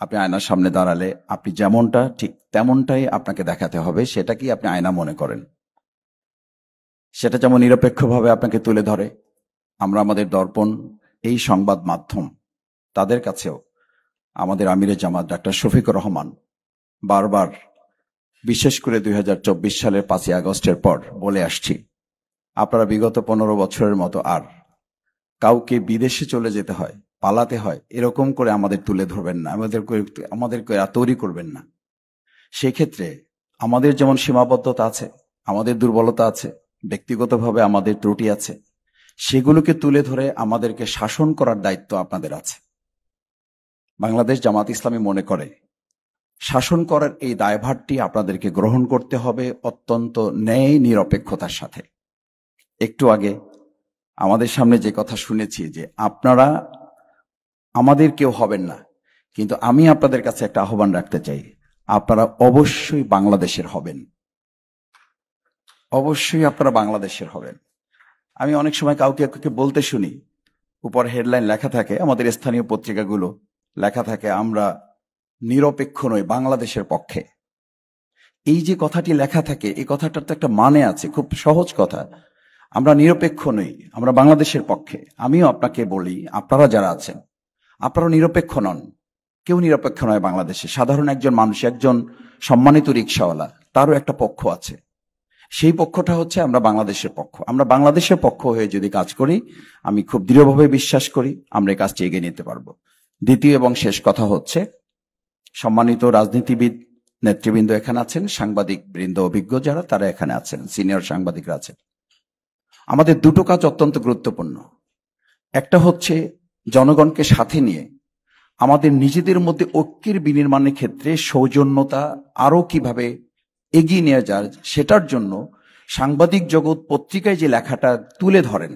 আপনি আয়নার সামনে দাঁড়ালে আপনি যেমনটা ঠিক তেমনটাই আপনাকে দেখাতে হবে, সেটা কি আপনি আয়না মনে করেন। সেটা যেমন নিরপেক্ষভাবে আপনাকে তুলে ধরে, আমরা আমাদের দর্পণ এই সংবাদ মাধ্যম তাদের কাছেও আমাদের আমিরে জামাত ডাক্তার শফিকুর রহমান বারবার, বিশেষ করে 2024 সালের 5ই আগস্টের পর বলে আসছি, আপনারা বিগত 15 বছরের মতো আর কাউকে বিদেশে চলে যেতে হয়, পালাতে হয়, এরকম করে আমাদের তুলে ধরবেন না, আমাদেরকে তৈরি করবেন না। সেক্ষেত্রে আমাদের যেমন সীমাবদ্ধতা আছে, আমাদের দুর্বলতা আছে, ব্যক্তিগতভাবে আমাদের ত্রুটি আছে, সেগুলোকে তুলে ধরে আমাদেরকে শাসন করার দায়িত্ব আপনাদের আছে। বাংলাদেশ জামাত ইসলামী মনে করে শাসন করার এই দায়ভারটি আপনাদেরকে গ্রহণ করতে হবে অত্যন্ত ন্যায় নিরপেক্ষতার সাথে। একটু আগে আমাদের সামনে যে কথা শুনেছি যে আপনারা আমাদের কেউ হবেন না, কিন্তু আমি আপনাদের কাছে একটা আহ্বান রাখতে চাই, আপনারা অবশ্যই বাংলাদেশের হবেন, অবশ্যই আপনারা বাংলাদেশের হবেন। আমি অনেক সময় কাউকে বলতে শুনি, উপর হেডলাইন লেখা থাকে, আমাদের স্থানীয় পত্রিকাগুলো লেখা থাকে, আমরা নিরপেক্ষ নই, বাংলাদেশের পক্ষে। এই যে কথাটি লেখা থাকে, এই কথাটার তো একটা মানে আছে, খুব সহজ কথা। আমরা নিরপেক্ষ নই, আমরা বাংলাদেশের পক্ষে। আমিও আপনাকে বলি, আপনারা যারা আছেন আপনারা নিরপেক্ষ নন, কেউ নিরপেক্ষ নয় বাংলাদেশে। সাধারণ একজন মানুষ, একজন সম্মানিত রিকশাওয়ালা, তারও একটা পক্ষ আছে, সেই পক্ষটা হচ্ছে আমরা বাংলাদেশের পক্ষ। আমরা বাংলাদেশের পক্ষ হয়ে যদি কাজ করি, আমি খুব দৃঢ়ভাবে বিশ্বাস করি আমরা এই কাজটি এগিয়ে নিতে পারবো। দ্বিতীয় এবং শেষ কথা হচ্ছে, সম্মানিত রাজনীতিবিদ নেতৃবৃন্দ এখানে আছেন, সাংবাদিক বৃন্দ অভিজ্ঞ যারা, তারা এখানে আছেন, সিনিয়র সাংবাদিকরা আছেন। আমাদের দুটো কাজ অত্যন্ত গুরুত্বপূর্ণ। একটা হচ্ছে জনগণকে সাথে নিয়ে আমাদের নিজেদের মধ্যে ঐক্যের বিনির্মাণের ক্ষেত্রে সৌজন্যতা আরো কিভাবে এগিয়ে নিয়ে যায়, সেটার জন্য সাংবাদিক জগৎ পত্রিকায় যে লেখাটা তুলে ধরেন,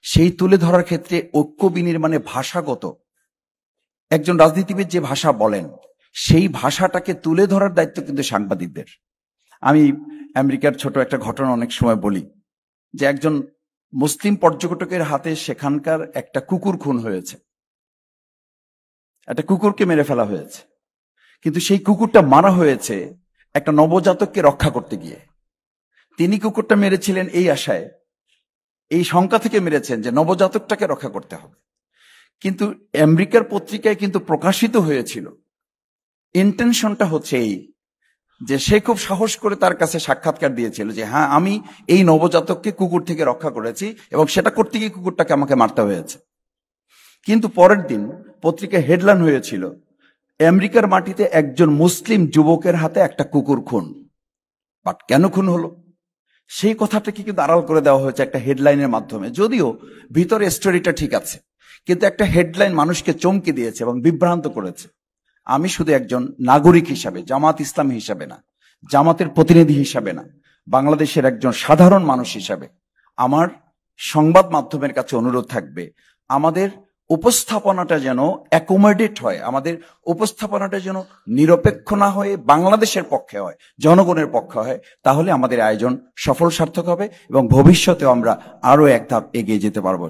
সেই তুলে ধরার ক্ষেত্রে ঐক্য বিনির্মাণে ভাষাগত, একজন রাজনীতিবিদ যে ভাষা বলেন সেই ভাষাটাকে তুলে ধরার দায়িত্ব কিন্তু সাংবাদিকদের। আমি আমেরিকার ছোট একটা ঘটনা অনেক সময় বলি, যে একজন মুসলিম পর্যটকের হাতে সেখানকার একটা কুকুর খুন হয়েছে, একটা কুকুরকে মেরে ফেলা হয়েছে, কিন্তু সেই কুকুরটা মারা হয়েছে একটা নবজাতককে রক্ষা করতে গিয়ে। তিনি কুকুরটা মেরেছিলেন এই আশায়, এই শঙ্কা থেকে মেরেছেন যে নবজাতকটাকে রক্ষা করতে হবে। কিন্তু আমেরিকার পত্রিকায় কিন্তু প্রকাশিত হয়েছিল, ইন্টেনশনটা হচ্ছে এই যে সে খুব সাহস করে তার কাছে সাক্ষাৎকার দিয়েছিল যে হ্যাঁ, আমি এই নবজাতককে কুকুর থেকে রক্ষা করেছি এবং সেটা করতে গিয়ে কুকুরটাকে আমাকে মারতে হয়েছে। কিন্তু পরের দিন পত্রিকায় হেডলাইন হয়েছিল, আমেরিকার মাটিতে একজন মুসলিম যুবকের হাতে একটা কুকুর খুন। বাট কেন খুন হলো সেই কথাটাকে কিন্তু আড়াল করে দেওয়া হয়েছে একটা হেডলাইনের মাধ্যমে। যদিও ভিতরে স্টোরিটা ঠিক আছে, কিন্তু একটা হেডলাইন মানুষকে চমকে দিয়েছে এবং বিভ্রান্ত করেছে। আমি শুধু একজন নাগরিক হিসাবে, জামাত ইসলাম হিসাবে না, জামাতের প্রতিনিধি হিসাবে না, বাংলাদেশের একজন সাধারণ মানুষ হিসাবে আমার সংবাদ মাধ্যমের কাছে অনুরোধ থাকবে, আমাদের উপস্থাপনাটা যেন অ্যাকোমোডেট হয়, আমাদের উপস্থাপনাটা যেন নিরপেক্ষ না হয়ে বাংলাদেশের পক্ষে হয়, জনগণের পক্ষে হয়। তাহলে আমাদের আয়োজন সফল সার্থক হবে এবং ভবিষ্যতেও আমরা আরো এক ধাপ এগিয়ে যেতে পারবো।